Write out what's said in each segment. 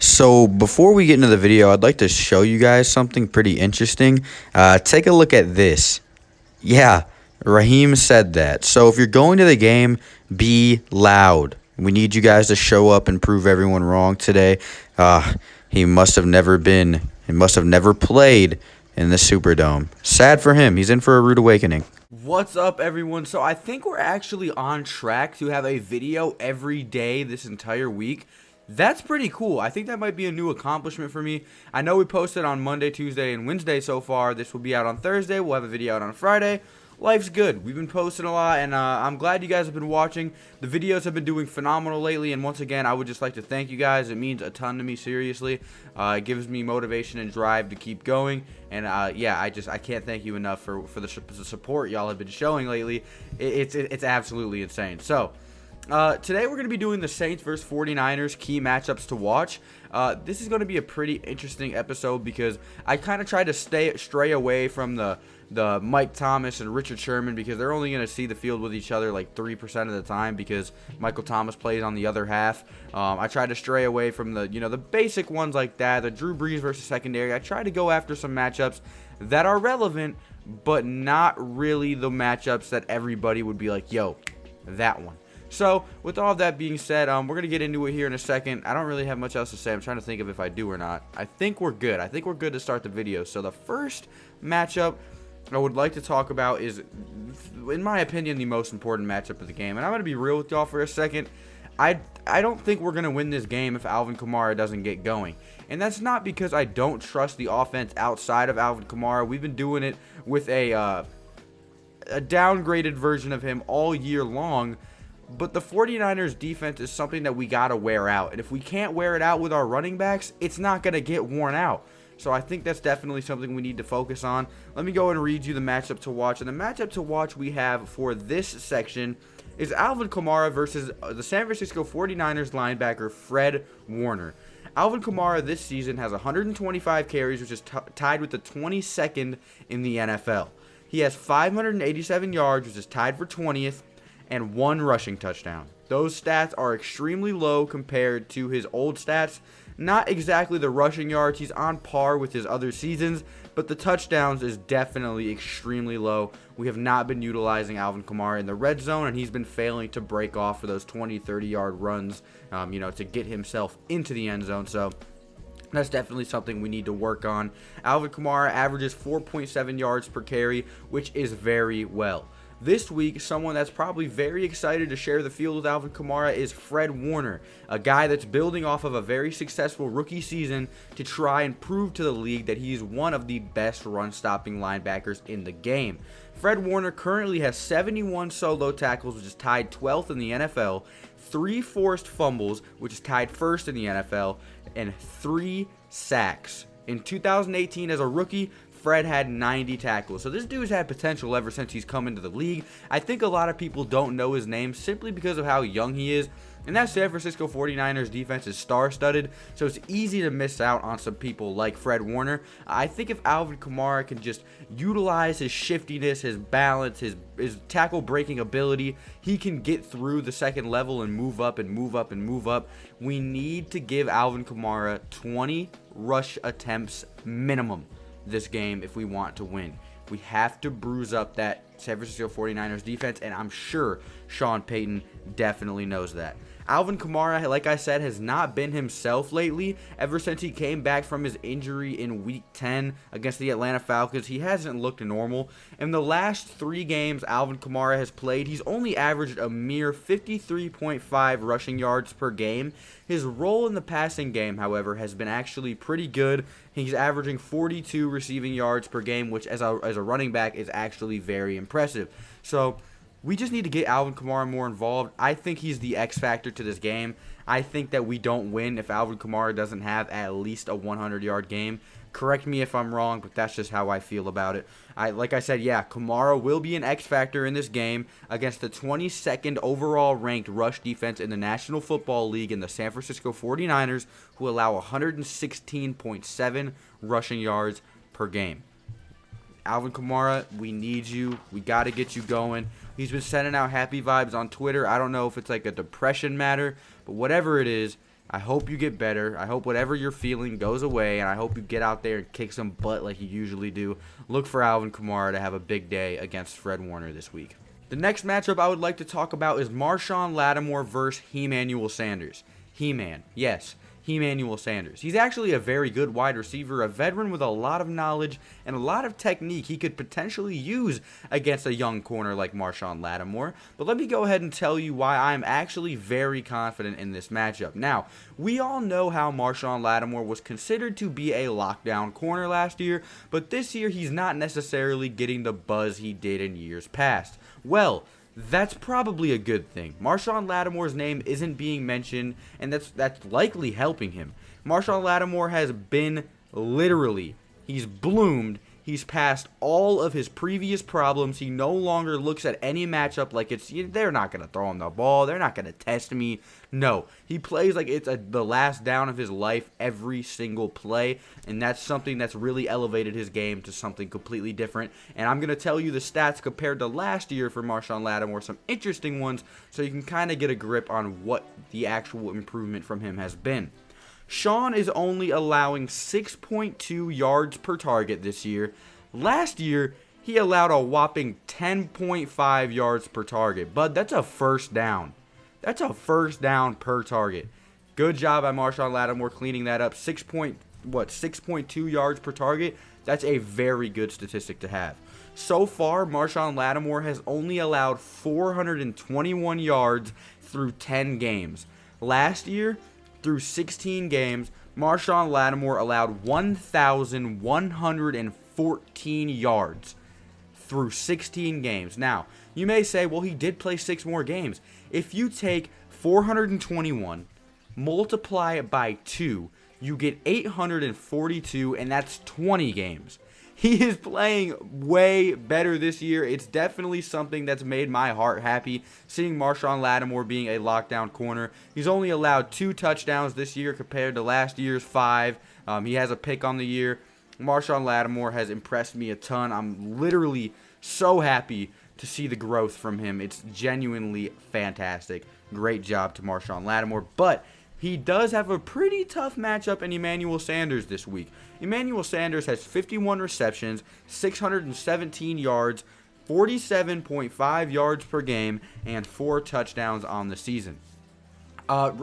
So before we get into the video, I'd like to show you guys something pretty interesting. Take a look at this. Yeah, Raheem said that. So if you're going to the game, be loud. We need you guys to show up and prove everyone wrong today. He must have never played in the Superdome. Sad for him. He's in for a rude awakening. What's up, everyone? So I think we're actually on track to have a video every day this entire week. That's pretty cool. I think that might be a new accomplishment for me. I know we posted on Monday, Tuesday, and Wednesday so far. This will be out on Thursday. We'll have a video out on Friday. Life's good. We've been posting a lot, and I'm glad you guys have been watching. The videos have been doing phenomenal lately, and once again, I would just like to thank you guys. It means a ton to me, seriously. It gives me motivation and drive to keep going, and yeah, I can't thank you enough for the support y'all have been showing lately. It's absolutely insane. So today we're going to be doing the Saints versus 49ers key matchups to watch. This is going to be a pretty interesting episode because I kind of tried to stray away from the Mike Thomas and Richard Sherman because they're only going to see the field with each other like 3% of the time because Michael Thomas plays on the other half. I tried to stray away from the basic ones like that, the Drew Brees versus secondary. I tried to go after some matchups that are relevant, but not really the matchups that everybody would be like, yo, that one. So, with all of that being said, we're going to get into it here in a second. I don't really have much else to say. I'm trying to think of if I do or not. I think we're good. I think we're good to start the video. So, the first matchup I would like to talk about is, in my opinion, the most important matchup of the game. And I'm going to be real with y'all for a second. I don't think we're going to win this game if Alvin Kamara doesn't get going. And that's not because I don't trust the offense outside of Alvin Kamara. We've been doing it with a downgraded version of him all year long. But the 49ers defense is something that we got to wear out. And if we can't wear it out with our running backs, it's not going to get worn out. So I think that's definitely something we need to focus on. Let me go and read you the matchup to watch. And the matchup to watch we have for this section is Alvin Kamara versus the San Francisco 49ers linebacker Fred Warner. Alvin Kamara this season has 125 carries, which is tied with the 22nd in the NFL. He has 587 yards, which is tied for 20th. And 1 rushing touchdown. Those stats are extremely low compared to his old stats. Not exactly the rushing yards. He's on par with his other seasons, but the touchdowns is definitely extremely low. We have not been utilizing Alvin Kamara in the red zone, and he's been failing to break off for those 20, 30-yard runs, to get himself into the end zone. So that's definitely something we need to work on. Alvin Kamara averages 4.7 yards per carry, which is very well. This week, someone that's probably very excited to share the field with Alvin Kamara is Fred Warner, a guy that's building off of a very successful rookie season to try and prove to the league that he's one of the best run-stopping linebackers in the game. Fred Warner currently has 71 solo tackles, which is tied 12th in the NFL, 3 forced fumbles, which is tied 1st in the NFL, and 3 sacks. In 2018, as a rookie, Fred had 90 tackles. So this dude's had potential ever since he's come into the league. I think a lot of people don't know his name simply because of how young he is. And that San Francisco 49ers defense is star-studded, so it's easy to miss out on some people like Fred Warner. I think if Alvin Kamara can just utilize his shiftiness, his balance, his tackle-breaking ability, he can get through the second level and move up and move up and move up. We need to give Alvin Kamara 20 rush attempts minimum this game if we want to win. We have to bruise up that San Francisco 49ers defense, and I'm sure Sean Payton definitely knows that. Alvin Kamara, like I said, has not been himself lately. Ever since he came back from his injury in Week 10 against the Atlanta Falcons, he hasn't looked normal. In the last 3 games Alvin Kamara has played, he's only averaged a mere 53.5 rushing yards per game. His role in the passing game, however, has been actually pretty good. He's averaging 42 receiving yards per game, which as a running back is actually very impressive. So we just need to get Alvin Kamara more involved. I think he's the X factor to this game. I think that we don't win if Alvin Kamara doesn't have at least a 100-yard game. Correct me if I'm wrong, but that's just how I feel about it. Like I said, yeah, Kamara will be an X factor in this game against the 22nd overall ranked rush defense in the National Football League in the San Francisco 49ers, who allow 116.7 rushing yards per game. Alvin Kamara, we need you. We got to get you going. He's been sending out happy vibes on Twitter. I don't know if it's like a depression matter, but whatever it is, I hope you get better. I hope whatever you're feeling goes away, and I hope you get out there and kick some butt like you usually do. Look for Alvin Kamara to have a big day against Fred Warner this week. The next matchup I would like to talk about is Marshawn Lattimore versus Manuel Sanders. He-Man, yes. Manuel Sanders. He's actually a very good wide receiver, a veteran with a lot of knowledge and a lot of technique he could potentially use against a young corner like Marshawn Lattimore. But let me go ahead and tell you why I'm actually very confident in this matchup. Now, we all know how Marshawn Lattimore was considered to be a lockdown corner last year, but this year he's not necessarily getting the buzz he did in years past. Well, that's probably a good thing. Marshawn Lattimore's name isn't being mentioned, and that's likely helping him. Marshawn Lattimore has been he's bloomed. He's past all of his previous problems. He no longer looks at any matchup like they're not going to throw him the ball. They're not going to test me. No, he plays like it's the last down of his life every single play, and that's something that's really elevated his game to something completely different. And I'm going to tell you the stats compared to last year for Marshawn Lattimore, some interesting ones, so you can kind of get a grip on what the actual improvement from him has been. Sean is only allowing 6.2 yards per target this year. Last year, he allowed a whopping 10.5 yards per target. But that's a first down. That's a first down per target. Good job by Marshawn Lattimore cleaning that up. 6.2 yards per target. That's a very good statistic to have. So far, Marshawn Lattimore has only allowed 421 yards through 10 games. Last year, through 16 games, Marshawn Lattimore allowed 1,114 yards through 16 games. Now, you may say, well, he did play 6 more games. If you take 421, multiply it by 2, you get 842, and that's 20 games. He is playing way better this year. It's definitely something that's made my heart happy, seeing Marshawn Lattimore being a lockdown corner. He's only allowed 2 touchdowns this year compared to last year's 5. He has a pick on the year. Marshawn Lattimore has impressed me a ton. I'm literally so happy to see the growth from him. It's genuinely fantastic. Great job to Marshawn Lattimore. But he does have a pretty tough matchup in Emmanuel Sanders this week. Emmanuel Sanders has 51 receptions, 617 yards, 47.5 yards per game, and 4 touchdowns on the season.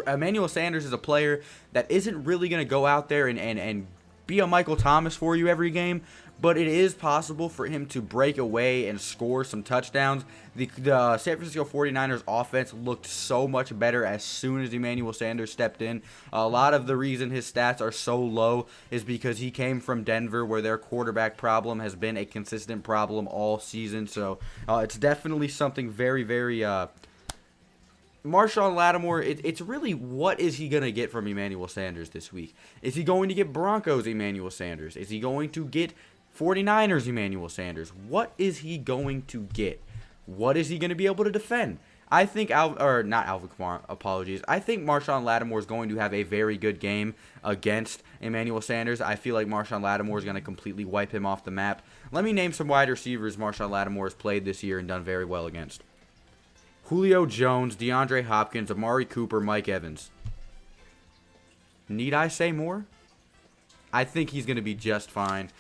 Emmanuel Sanders is a player that isn't really going to go out there and be a Michael Thomas for you every game, but it is possible for him to break away and score some touchdowns. The San Francisco 49ers offense looked so much better as soon as Emmanuel Sanders stepped in. A lot of the reason his stats are so low is because he came from Denver, where their quarterback problem has been a consistent problem all season. So it's definitely something very, very Marshawn Lattimore, it's really what is he going to get from Emmanuel Sanders this week? Is he going to get Broncos Emmanuel Sanders? Is he going to get 49ers Emmanuel Sanders? What is he going to get? What is he going to be able to defend? I think not Alvin Kamara, apologies. I think Marshawn Lattimore is going to have a very good game against Emmanuel Sanders. I feel like Marshawn Lattimore is going to completely wipe him off the map. Let me name some wide receivers Marshawn Lattimore has played this year and done very well against. Julio Jones, DeAndre Hopkins, Amari Cooper, Mike Evans. Need I say more? I think he's going to be just fine.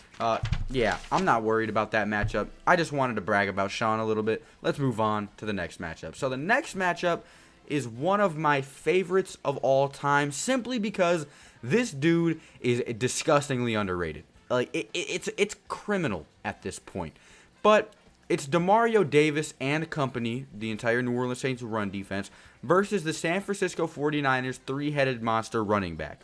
Yeah, I'm not worried about that matchup. I just wanted to brag about Sean a little bit. Let's move on to the next matchup. So the next matchup is one of my favorites of all time, simply because this dude is disgustingly underrated. Like it's criminal at this point. But it's Demario Davis and company, the entire New Orleans Saints run defense, versus the San Francisco 49ers three-headed monster running back.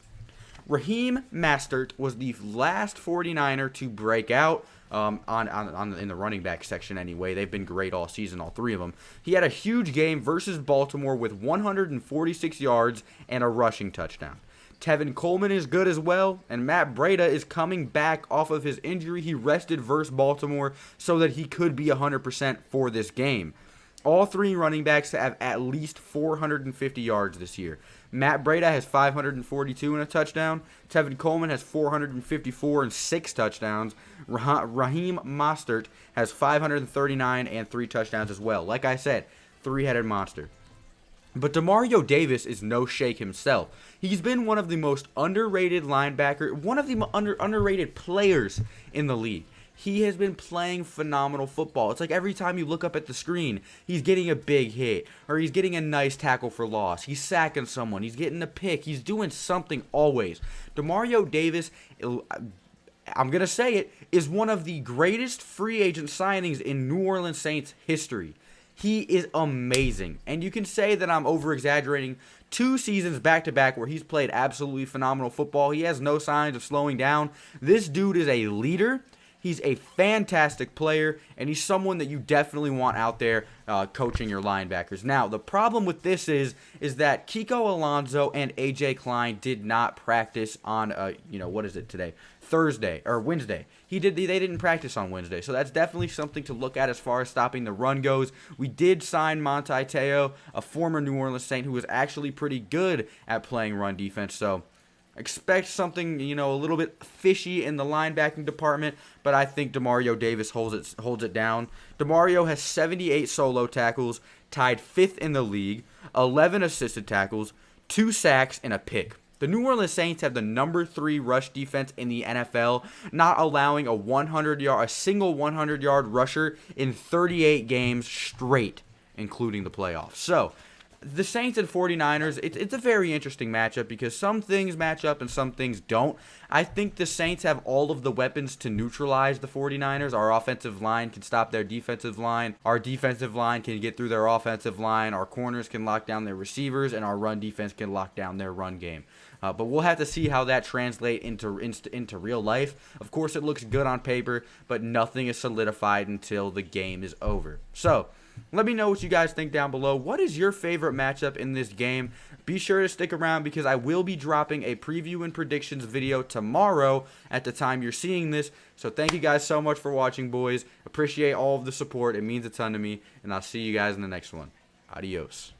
Raheem Mostert was the last 49er to break out in the running back section anyway. They've been great all season, all 3 of them. He had a huge game versus Baltimore with 146 yards and a rushing touchdown. Tevin Coleman is good as well, and Matt Breida is coming back off of his injury he rested versus Baltimore so that he could be 100% for this game. All 3 running backs have at least 450 yards this year. Matt Breida has 542 and a touchdown. Tevin Coleman has 454 and 6 touchdowns. Raheem Mostert has 539 and 3 touchdowns as well. Like I said, three-headed monster. But Demario Davis is no shake himself. He's been one of the most underrated one of the underrated players in the league. He has been playing phenomenal football. It's like every time you look up at the screen, he's getting a big hit, or he's getting a nice tackle for loss. He's sacking someone. He's getting a pick. He's doing something always. Demario Davis, I'm going to say it, is one of the greatest free agent signings in New Orleans Saints history. He is amazing. And you can say that I'm over-exaggerating. 2 seasons back-to-back where he's played absolutely phenomenal football. He has no signs of slowing down. This dude is a leader. He's a fantastic player, and he's someone that you definitely want out there coaching your linebackers. Now, the problem with this is that Kiko Alonso and A.J. Klein did not practice on, what is it today? Thursday or Wednesday. They didn't practice on Wednesday, so that's definitely something to look at as far as stopping the run goes. We did sign Manti Te'o, a former New Orleans Saint who was actually pretty good at playing run defense, so expect something, a little bit fishy in the linebacking department, but I think Demario Davis holds it down. Demario has 78 solo tackles, tied 5th in the league, 11 assisted tackles, 2 sacks, and a pick. The New Orleans Saints have the number 3 rush defense in the NFL, not allowing a single 100-yard rusher in 38 games straight, including the playoffs. So, the Saints and 49ers, it's a very interesting matchup because some things match up and some things don't. I think the Saints have all of the weapons to neutralize the 49ers. Our offensive line can stop their defensive line. Our defensive line can get through their offensive line. Our corners can lock down their receivers, and our run defense can lock down their run game. But we'll have to see how that translates into real life. Of course, it looks good on paper, but nothing is solidified until the game is over. So, let me know what you guys think down below. What is your favorite matchup in this game? Be sure to stick around because I will be dropping a preview and predictions video tomorrow at the time you're seeing this. So thank you guys so much for watching, boys. Appreciate all of the support. It means a ton to me. And I'll see you guys in the next one. Adios.